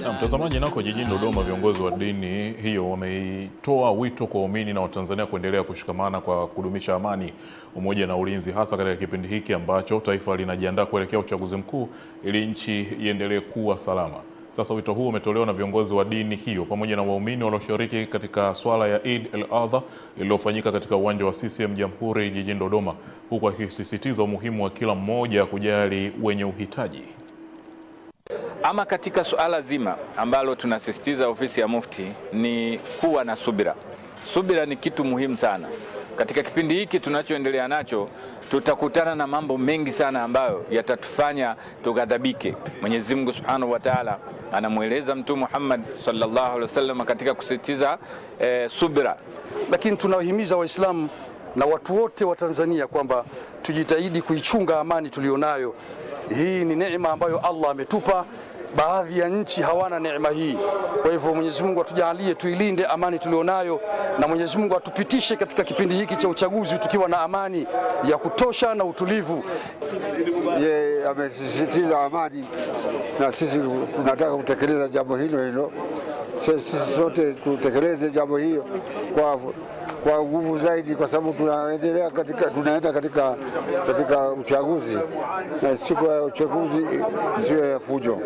Na mtazamaji, nako jijini Dodoma, viongozi wa dini hiyo wameitoa wito kwa waumini na Watanzania kuendelea kushikamana kwa kudumisha amani, umoja na ulinzi, hasa katika kipindi hiki ambacho taifa linajiandaa kuelekea uchaguzi mkuu ili nchi iendelee kuwa salama. Sasa wito huu umetolewa na viongozi wa dini hiyo pamoja na waumini walioshiriki katika swala ya Eid al-Adha iliyofanyika katika uwanja wa CCM Jamhuri jijini Dodoma, huku akisisitiza umuhimu wa kila mmoja kujali wenye uhitaji. Ama katika suala zima ambalo tunasisitiza ofisi ya Mufti ni kuwa na subira. Subira ni kitu muhimu sana. Katika kipindi hiki tunachoendelea nacho, tutakutana na mambo mengi sana ambayo yatatufanya tughadhabike. Mwenyezi Mungu Subhanahu wa Ta'ala anamueleza Mtume Muhammad sallallahu alaihi wasallam katika kusisitiza subira. Lakini tunawahimiza Waislamu na watu wote wa Tanzania kwamba tujitahidi kuichunga amani tulionayo. Hii ni neema ambayo Allah ametupa. Baadhi ya nchi hawana neema hii. Kwa hivyo Mwenyezi Mungu atujalie tuilinde amani tulionayo, na Mwenyezi Mungu atupitishe katika kipindi hiki cha uchaguzi tukiwa na amani ya kutosha na utulivu. Yeye amesisitiza amani na sisi tunataka kutekeleza jambo hilo. Sisi sote tutekeleze jambo hiyo kwa nguvu zaidi, kwa sababu tunaenda katika uchaguzi, na siku ya uchaguzi isiwe ya fujo.